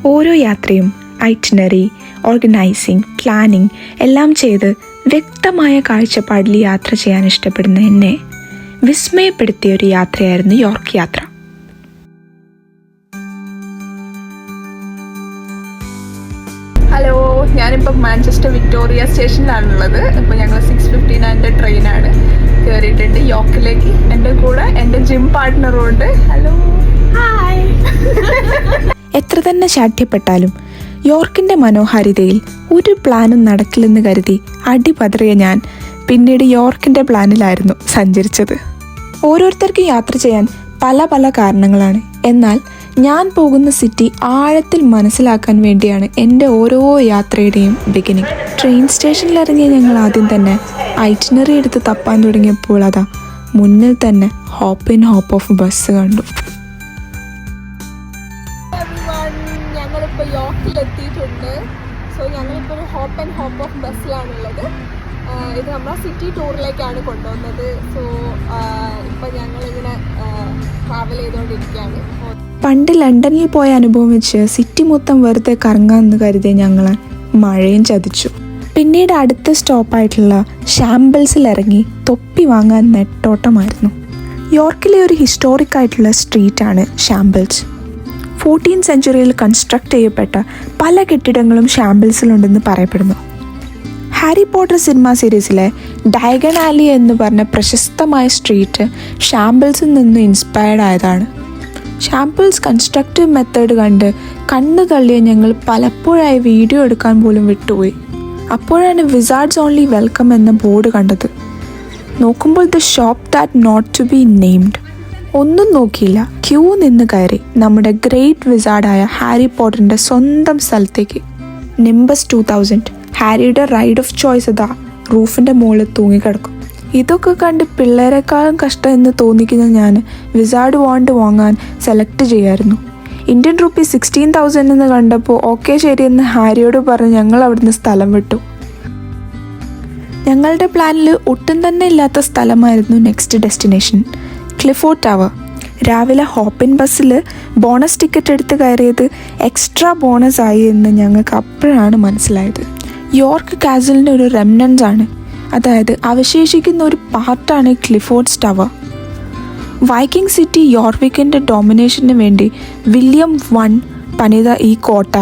ഓരോ യാത്രയും itinerary, organising, planning എല്ലാം ചെയ്ത് വ്യക്തമായ കാഴ്ചപ്പാടിൽ യാത്ര ചെയ്യാൻ ഇഷ്ടപ്പെടുന്ന എന്നെ വിസ്മയപ്പെടുത്തിയ ഒരു യാത്രയായിരുന്നു യോർക്ക് യാത്ര. ഹലോ, ഞാനിപ്പോൾ മാഞ്ചസ്റ്റർ വിക്ടോറിയ സ്റ്റേഷനിലാണുള്ളത്. ഇപ്പോൾ ഞങ്ങൾ 6:59 ട്രെയിനാണ് കയറിയിട്ടുണ്ട് യോർക്കിലേക്ക്. എൻ്റെ കൂടെ എൻ്റെ ജിം പാർട്ട്ണറും ഉണ്ട്. Hello, hi. എത്ര തന്നെ ശാഠ്യപ്പെട്ടാലും യോർക്കിൻ്റെ മനോഹാരിതയിൽ ഒരു പ്ലാനും നടക്കില്ലെന്ന് കരുതി അടിപതറിയ ഞാൻ പിന്നീട് യോർക്കിൻ്റെ പ്ലാനിലായിരുന്നു സഞ്ചരിച്ചത്. ഓരോരുത്തർക്കും യാത്ര ചെയ്യാൻ പല പല കാരണങ്ങളാണ്. എന്നാൽ ഞാൻ പോകുന്ന സിറ്റി ആഴത്തിൽ മനസ്സിലാക്കാൻ വേണ്ടിയാണ് എൻ്റെ ഓരോ യാത്രയുടെയും ബിഗിനിങ്. ട്രെയിൻ സ്റ്റേഷനിലിറങ്ങിയ ഞങ്ങൾ ആദ്യം തന്നെ ഐറ്റിനറി എടുത്ത് തപ്പാൻ തുടങ്ങിയപ്പോൾ അതാ മുന്നിൽ തന്നെ hop in hop off bus കണ്ടു. ഞങ്ങളിപ്പോൾ യോർക്കിലെത്തിയിട്ടുണ്ട്. സോ ഞങ്ങളിപ്പോൾ ഒരു ഹോപ്പ് ആൻഡ് ഹോപ്പ് ഓഫ് ബസ്സിലാണുള്ളത്. ഇത് നമ്മളെ സിറ്റി ടൂറിലേക്കാണ് കൊണ്ടുവന്നത്. സോ ഇപ്പം ഞങ്ങളിങ്ങനെ ട്രാവൽ ചെയ്തുകൊണ്ടിരിക്കുകയാണ്. പണ്ട് ലണ്ടനിൽ പോയ അനുഭവം വെച്ച് സിറ്റി മൊത്തം വെറുതെ കറങ്ങാമെന്ന് കരുതിയ ഞങ്ങൾ മഴയും ചതിച്ചു. പിന്നീട് അടുത്ത സ്റ്റോപ്പായിട്ടുള്ള ഷാംബിൾസിൽ ഇറങ്ങി തൊപ്പി വാങ്ങാൻ നെട്ടോട്ടമായിരുന്നു. യോർക്കിലെ ഒരു ഹിസ്റ്റോറിക് ആയിട്ടുള്ള സ്ട്രീറ്റാണ് ഷാംബിൾസ്. 14th സെഞ്ച്വറിയിൽ കൺസ്ട്രക്ട് ചെയ്യപ്പെട്ട പല കെട്ടിടങ്ങളും ഷാംബിൾസിലുണ്ടെന്ന് പറയപ്പെടുന്നു. ഹാരി പോട്ടർ സിനിമ സീരീസിലെ ഡയഗൺ ആലി എന്ന് പറഞ്ഞ പ്രശസ്തമായ സ്ട്രീറ്റ് ഷാംബിൾസിൽ നിന്ന് ഇൻസ്പയർഡ് ആയതാണ്. ഷാംബിൾസ് കൺസ്ട്രക്റ്റീവ് മെത്തേഡ് കണ്ട് കണ്ണു തള്ളിയ ഞങ്ങൾ പലപ്പോഴായി വീഡിയോ എടുക്കാൻ പോലും വിട്ടുപോയി. അപ്പോഴാണ് വിസാർഡ്സ് ഓൺലി വെൽക്കം എന്ന ബോർഡ് കണ്ടത്. നോക്കുമ്പോൾ the shop that not to be named. ഒന്നും നോക്കിയില്ല, ക്യൂ നിന്ന് കയറി നമ്മുടെ ഗ്രേറ്റ് വിസാർഡായ ഹാരി പോട്ടറിൻ്റെ സ്വന്തം സ്ഥലത്തേക്ക്. നിംബസ് 2000, ഹാരിയുടെ റൈഡ് ഓഫ് ചോയ്സ് അതാ റൂഫിൻ്റെ മുകളിൽ തൂങ്ങിക്കിടക്കും. ഇതൊക്കെ കണ്ട് പിള്ളേരെക്കാളും കഷ്ടം എന്ന് തോന്നിക്കുന്ന ഞാൻ വിസാർഡ് വാണ്ട് വാങ്ങാൻ സെലക്ട് ചെയ്യായിരുന്നു. ഇന്ത്യൻ റുപ്പി 16,000 എന്ന് കണ്ടപ്പോൾ ഓക്കെ ശരിയെന്ന് ഹാരിയോട് പറഞ്ഞ് ഞങ്ങൾ അവിടുന്ന് സ്ഥലം വിട്ടു. ഞങ്ങളുടെ പ്ലാനിൽ ഒട്ടും തന്നെ ഇല്ലാത്ത സ്ഥലമായിരുന്നു നെക്സ്റ്റ് ഡെസ്റ്റിനേഷൻ, ക്ലിഫോർഡ് ടവർ. രാവിലെ ഹോപ്പിൻ ബസ്സിൽ ബോണസ് ടിക്കറ്റ് എടുത്ത് കയറിയത് എക്സ്ട്രാ ബോണസ് ആയി എന്ന് ഞങ്ങൾക്ക് അപ്പോഴാണ് മനസ്സിലായത്. യോർക്ക് കാസലിൻ്റെ ഒരു റെമനൻസ് ആണ്, അതായത് അവശേഷിക്കുന്ന ഒരു പാർട്ടാണ് ക്ലിഫോർഡ്സ് ടവർ. വൈക്കിംഗ് സിറ്റി യോർവിക്കിൻ്റെ ഡോമിനേഷന് വേണ്ടി വില്യം I പണിത ഈ കോട്ട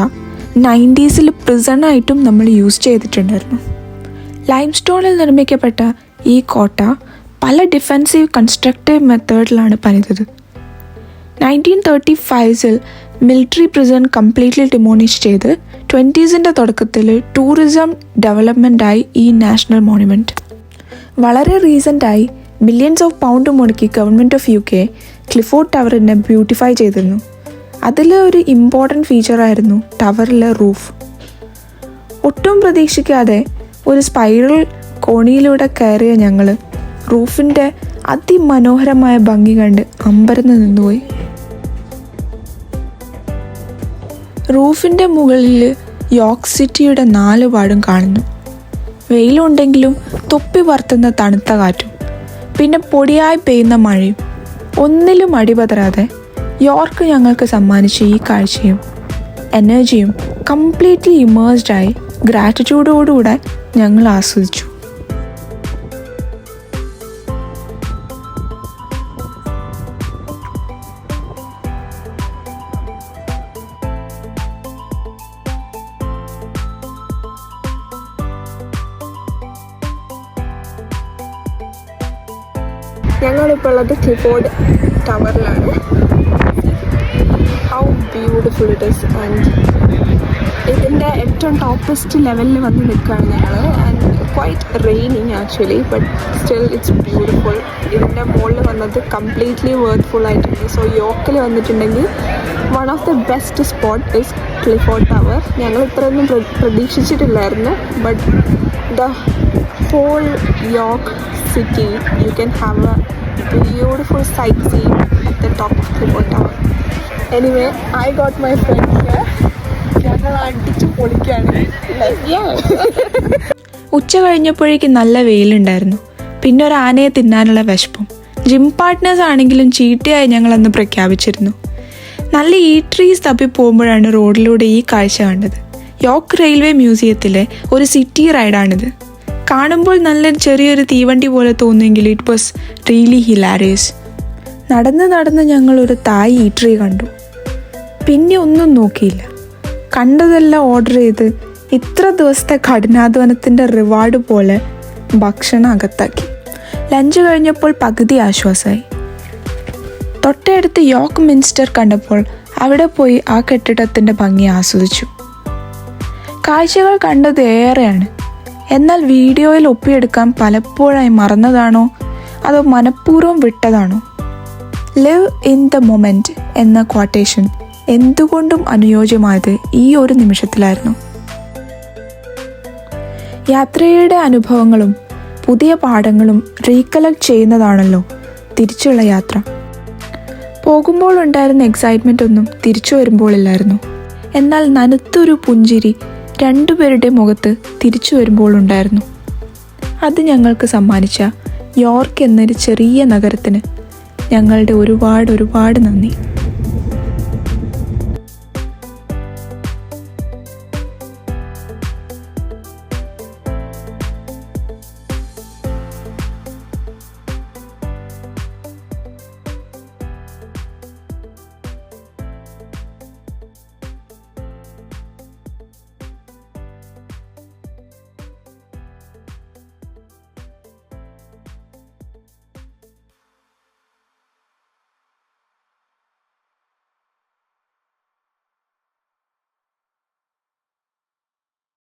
90s പ്രിസണായിട്ടും നമ്മൾ യൂസ് ചെയ്തിട്ടുണ്ടായിരുന്നു. ലൈംസ്റ്റോണിൽ നിർമ്മിക്കപ്പെട്ട ഈ കോട്ട പല ഡിഫെൻസീവ് കൺസ്ട്രക്റ്റീവ് മെത്തേഡിലാണ് പണിതത്. 1935 മിലിറ്ററി പ്രിസൺ കംപ്ലീറ്റ്ലി ഡിമോണിഷ് ചെയ്ത് 20s തുടക്കത്തിൽ ടൂറിസം ഡെവലപ്മെൻറ്റായി ഈ നാഷണൽ മോണുമെൻറ്റ്. വളരെ റീസെൻ്റായി മില്യൺസ് ഓഫ് പൗണ്ട് മുടക്കി ഗവൺമെൻറ് ഓഫ് UK ക്ലിഫോർഡ് ടവറിനെ ബ്യൂട്ടിഫൈ ചെയ്തിരുന്നു. അതിൽ ഒരു ഇമ്പോർട്ടൻറ്റ് ഫീച്ചറായിരുന്നു ടവറിലെ റൂഫ്. ഒട്ടും പ്രതീക്ഷിക്കാതെ ഒരു സ്പൈറൽ കോണിയിലൂടെ കയറിയ ഞങ്ങൾ റൂഫിൻ്റെ അതിമനോഹരമായ ഭംഗി കണ്ട് അമ്പരന്ന് നിന്നുപോയി. റൂഫിൻ്റെ മുകളിൽ യോർക്ക് സിറ്റിയുടെ 4 പാടും കാണുന്നു. വെയിലുണ്ടെങ്കിലും തൊപ്പി പറത്തുന്ന തണുത്ത കാറ്റും പിന്നെ പൊടിയായി പെയ്യുന്ന മഴയും. ഒന്നിലും അടിപതരാതെ യോർക്ക് ഞങ്ങൾക്ക് സമ്മാനിച്ച ഈ കാഴ്ചയും എനർജിയും കംപ്ലീറ്റ്ലി ഇമേഴ്സ്ഡായി ഗ്രാറ്റിറ്റ്യൂഡോടുകൂടെ ഞങ്ങൾ ആസ്വദിച്ചു. ഞങ്ങളിപ്പോൾ ഉള്ളത് ക്ലിഫോർഡ് ടവറിലാണ്. How beautiful it is. And ഇതിൻ്റെ ഏറ്റവും ടോപ്പസ്റ്റ് ലെവലിൽ വന്ന് നിൽക്കുകയാണ് ഞങ്ങൾ. And quite raining actually, but still it's beautiful. ഇതിൻ്റെ മുകളിൽ വന്നത് കംപ്ലീറ്റ്ലി വർത്ത്ഫുൾ ആയിട്ടുണ്ട്. സോ യോർക്കിൽ വന്നിട്ടുണ്ടെങ്കിൽ one of the best spot is Clifford tower. ഞങ്ങൾ ഇത്രയൊന്നും പ്രതീക്ഷിച്ചിട്ടില്ലായിരുന്നു. But the whole York city you can have a beautiful sightseeing at the top of Clifford Tower. Anyway, I got my friend here. ഞങ്ങൾ അടിച്ച് പൊളിക്കാണ്. ഉച്ച കഴിഞ്ഞപ്പോഴേക്കും നല്ല വെയിലുണ്ടായിരുന്നു. പിന്നെ ഒരു ആനയെ തിന്നാനുള്ള വിശപ്പും. ജിം പാർട്ട്നേഴ്സ് ആണെങ്കിലും ചീത്തയായി ഞങ്ങളന്ന് പ്രഖ്യാപിച്ചിരുന്നു. നല്ല ഈട്രീസ് തപ്പി പോകുമ്പോഴാണ് റോഡിലൂടെ ഈ കാഴ്ച കണ്ടത്. യോർക്ക് റെയിൽവേ മ്യൂസിയത്തിലെ ഒരു സിറ്റി റൈഡാണിത്. കാണുമ്പോൾ നല്ല ചെറിയൊരു തീവണ്ടി പോലെ തോന്നുമെങ്കിൽ ഇറ്റ് വാസ് റിയലി ഹിലാരിയസ്. നടന്ന് ഞങ്ങളൊരു തായ് ഈട്രി കണ്ടു. പിന്നെ ഒന്നും നോക്കിയില്ല, കണ്ടതെല്ലാം ഓർഡർ ചെയ്ത് ഇത്ര ദിവസത്തെ കഠിനാധ്വാനത്തിൻ്റെ റിവാർഡ് പോലെ ഭക്ഷണം അകത്താക്കി. ലഞ്ച് കഴിഞ്ഞപ്പോൾ പകുതി ആശ്വാസമായി. തൊട്ടടുത്ത് യോർക്ക് മിൻസ്റ്റർ കണ്ടപ്പോൾ അവിടെ പോയി ആ കെട്ടിടത്തിൻ്റെ ഭംഗി ആസ്വദിച്ചു. കാഴ്ചകൾ കണ്ടത് ഏറെയാണ്, എന്നാൽ വീഡിയോയിൽ ഒപ്പിയെടുക്കാൻ പലപ്പോഴായി മറന്നതാണോ അതോ മനഃപൂർവ്വം വിട്ടതാണോ? ലിവ് ഇൻ ദ മൊമെൻറ്റ് എന്ന ക്വാട്ടേഷൻ എന്തുകൊണ്ടും അനുയോജ്യമായത് ഈ ഒരു നിമിഷത്തിലായിരുന്നു. യാത്രയുടെ അനുഭവങ്ങളും പുതിയ പാഠങ്ങളും റീകളക്ട് ചെയ്യുന്നതാണല്ലോ തിരിച്ചുള്ള യാത്ര. പോകുമ്പോൾ ഉണ്ടായിരുന്ന എക്സൈറ്റ്മെൻ്റ് ഒന്നും തിരിച്ചു വരുമ്പോഴില്ലായിരുന്നു. എന്നാൽ നനുത്തൊരു പുഞ്ചിരി രണ്ടുപേരുടെ മുഖത്ത് തിരിച്ചു വരുമ്പോൾ ഉണ്ടായിരുന്നു. അത് ഞങ്ങൾക്ക് സമ്മാനിച്ച യോർക്ക് എന്നൊരു ചെറിയ നഗരത്തിന് ഞങ്ങളുടെ ഒരുപാട് നന്ദി.